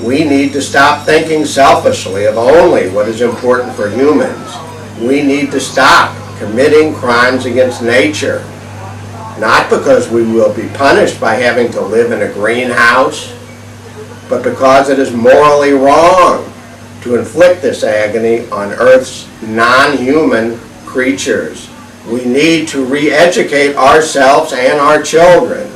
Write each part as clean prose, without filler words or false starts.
We need to stop thinking selfishly of only what is important for humans. We need to stop committing crimes against nature, not because we will be punished by having to live in a greenhouse, but because it is morally wrong to inflict this agony on Earth's non-human creatures. We need to re-educate ourselves and our children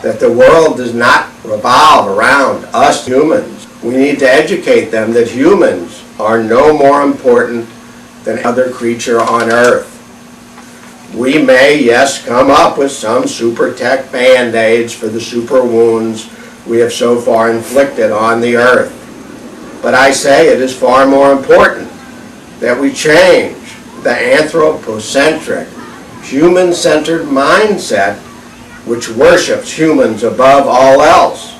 that the world does not revolve around us humans. We need to educate them that humans are no more important than any other creature on Earth. We may, yes, come up with some super tech band-aids for the super wounds we have so far inflicted on the Earth. But I say it is far more important that we change the anthropocentric, human-centered mindset which worships humans above all else.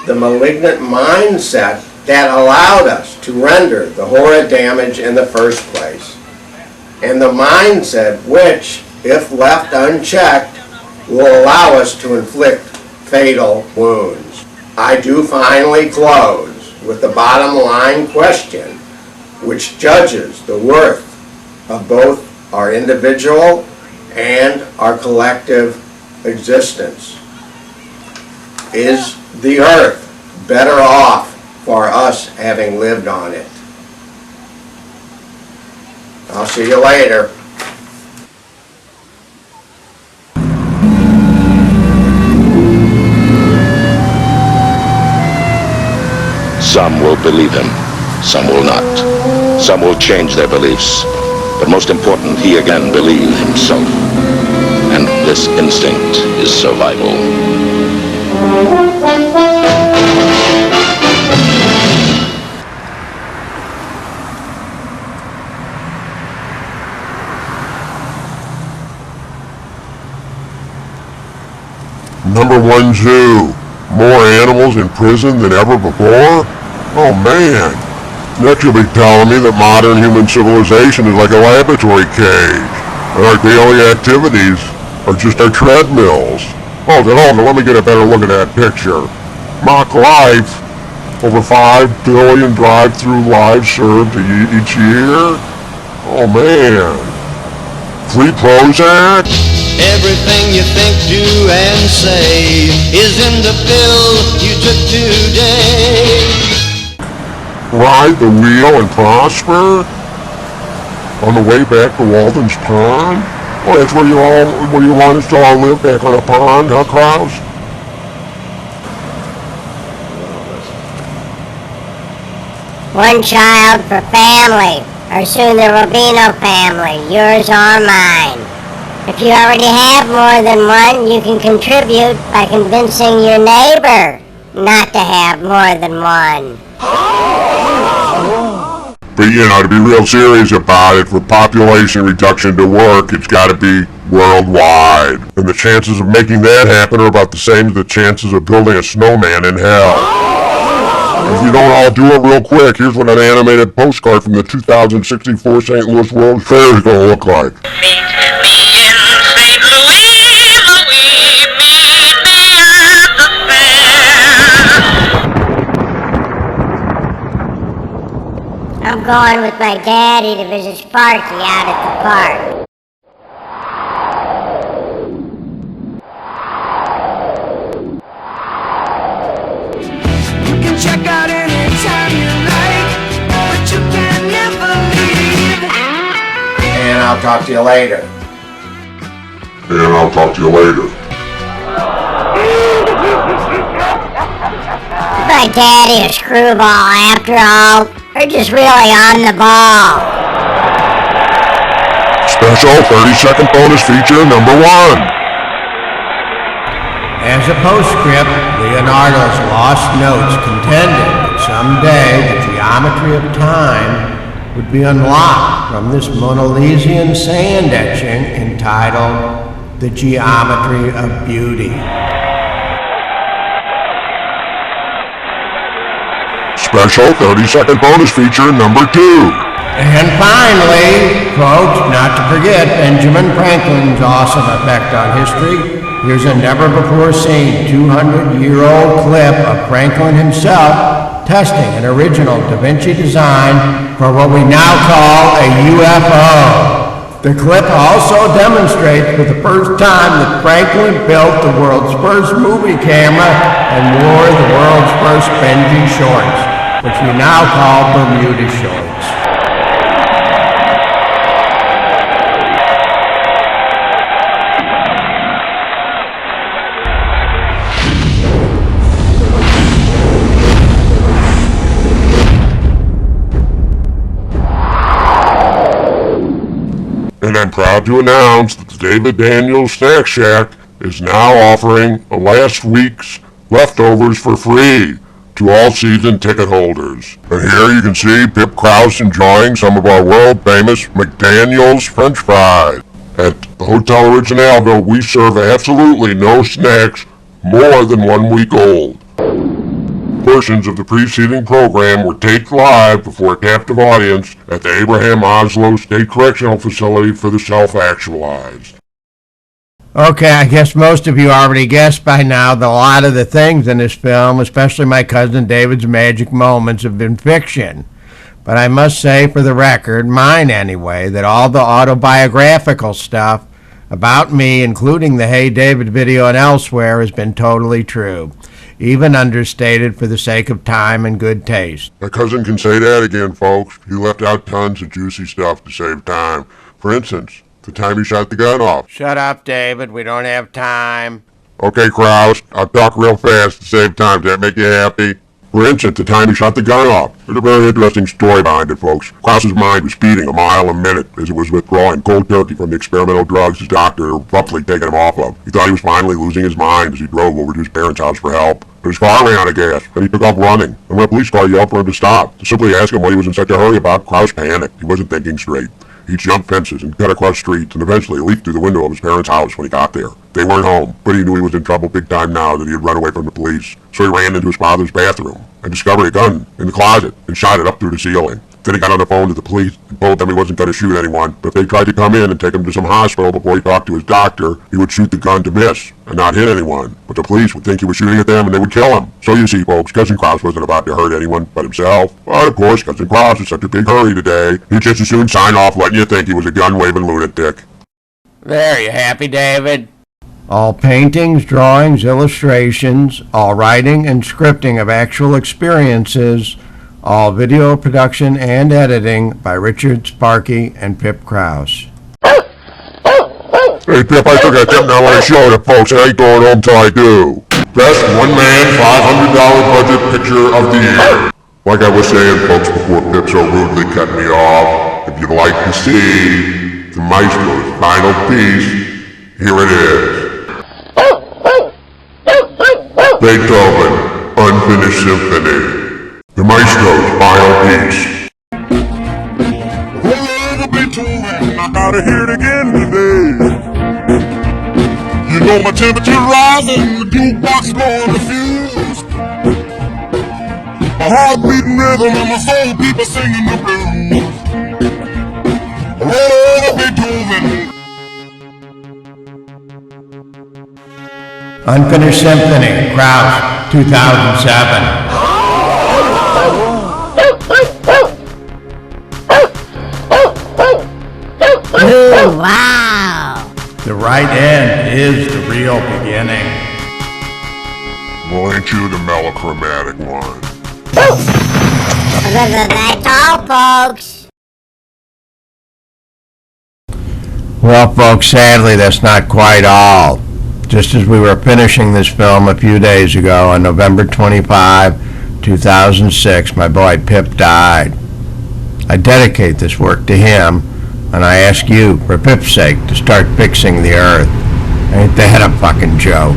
The malignant mindset that allowed us to render the horrid damage in the first place. And the mindset which, if left unchecked, will allow us to inflict fatal wounds. I do finally close with the bottom line question, which judges the worth of both our individual and our collective existence. Is the Earth better off for us having lived on it? I'll see you later. Some will believe him, some will not. Some will change their beliefs. But most important, he again believed himself. And this instinct is survival. Number 1 zoo. More animals in prison than ever before? Oh man. Next you'll be telling me that modern human civilization is like a laboratory cage. And our daily activities are just our treadmills. Hold on, let me get a better look at that picture. Mock life. Over 5 billion drive-through lives served each year? Oh man. Free Prozac? Everything you think, do, and say is in the pill you took today. Ride the wheel and prosper? On the way back to Walden's Pond? Oh, that's where you want us to all live, back on a pond, huh, Krause? One child per family, or soon there will be no family, yours or mine. If you already have more than one, you can contribute by convincing your neighbor not to have more than one. But to be real serious about it, for population reduction to work, it's got to be worldwide. And the chances of making that happen are about the same as the chances of building a snowman in hell. If you don't all do it real quick, here's what an animated postcard from the 2064 St. Louis World Fair is going to look like. I'm going with my daddy to visit Sparky out at the park. You can check out anytime you like, but you can never leave. And I'll talk to you later. And I'll talk to you later. My daddy a screwball after all, or just really on the ball? Special 30-second bonus feature number 1. As a postscript, Leonardo's lost notes contended that someday the geometry of time would be unlocked from this Mona Lisian sand etching entitled The Geometry of Beauty. Special 30-second bonus feature number 2. And finally, folks, not to forget Benjamin Franklin's awesome effect on history. Here's a never-before-seen 200-year-old clip of Franklin himself testing an original daVinci design for what we now call a UFO. The clip also demonstrates for the first time that Franklin built the world's first movie camera and wore the world's first Benji shorts, which we now call Bermuda shorts. And I'm proud to announce that the David Daniels Snack Shack is now offering a last week's leftovers for free to all season ticket holders. And here you can see Pip Krause enjoying some of our world-famous McDaniel's French fries. At the Hotel Originaldo, we serve absolutely no snacks more than 1 week old. Portions of the preceding program were taped live before a captive audience at the Abraham Oslo State Correctional Facility for the Self-Actualized. Okay, I guess most of you already guessed by now that a lot of the things in this film, especially my cousin David's magic moments, have been fiction. But I must say, for the record, mine anyway, that all the autobiographical stuff about me, including the Hey David video and elsewhere, has been totally true. Even understated for the sake of time and good taste. My cousin can say that again, folks. He left out tons of juicy stuff to save time. For instance, the time he shot the gun off. Shut up, David. We don't have time. Okay, Krause, I'll talk real fast to save time. Does that make you happy? For instance, the time he shot the gun off. There's a very interesting story behind it, folks. Krause's mind was speeding a mile a minute as it was withdrawing cold turkey from the experimental drugs his doctor had abruptly taken him off of. He thought he was finally losing his mind as he drove over to his parents' house for help. But his car ran out of gas, and he took off running. And when a police car yelled for him to stop, to simply ask him what he was in such a hurry about, Krause panicked. He wasn't thinking straight. He jumped fences and cut across streets and eventually leaped through the window of his parents' house when he got there. They weren't home, but he knew he was in trouble big time now that he had run away from the police. So he ran into his father's bathroom and discovered a gun in the closet and shot it up through the ceiling. Then he got on the phone to the police and told them he wasn't going to shoot anyone, but if they tried to come in and take him to some hospital before he talked to his doctor, he would shoot the gun to miss and not hit anyone. But the police would think he was shooting at them and they would kill him. So you see, folks, Cousin Krause wasn't about to hurt anyone but himself. But of course, Cousin Krause is such a big hurry today, he'd just as soon sign off letting you think he was a gun-waving lunatic. There, you happy, David? All paintings, drawings, illustrations, all writing and scripting of actual experiences, all video production and editing by Richard, Sparky, and Pip Krause. Hey Pip, I took a tip now when I showed it, folks, and I ain't going home till I do. Best one-man $500 budget picture of the year. Like I was saying, folks, before Pip so rudely cut me off, if you'd like to see the Maestro's final piece, here it is. Beethoven, Unfinished Symphony. The Maestro's final piece. Oh, Beethoven, I gotta hear it again today. You know my temperature rising, the jukebox blowing the fuse. My heart beating rhythm and my soul people singing the blues. Oh, Beethoven. Unfinished Symphony, Krause, 2007. Ooh, wow. The right end is the real beginning. Well, ain't you the melochromatic one? That's all, folks. Well, folks, sadly, that's not quite all. Just as we were finishing this film a few days ago, on November 25, 2006, my boy Pip died. I dedicate this work to him, and I ask you, for Pip's sake, to start fixing the earth. Ain't that a fucking joke?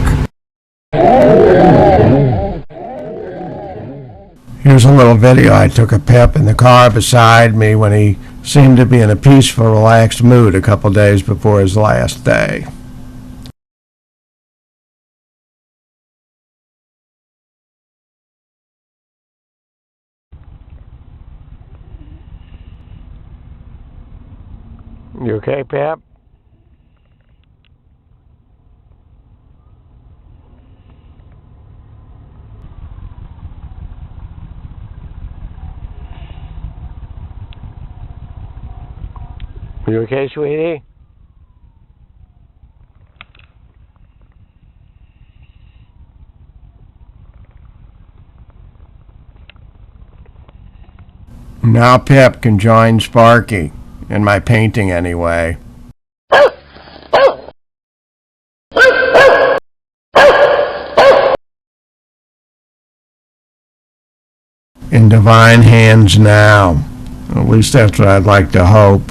Here's a little video I took of Pip in the car beside me when he seemed to be in a peaceful, relaxed mood a couple days before his last day. You okay, Pip? You okay, sweetie? Now Pip can join Sparky, in my painting anyway. In divine hands now. At least that's what I'd like to hope.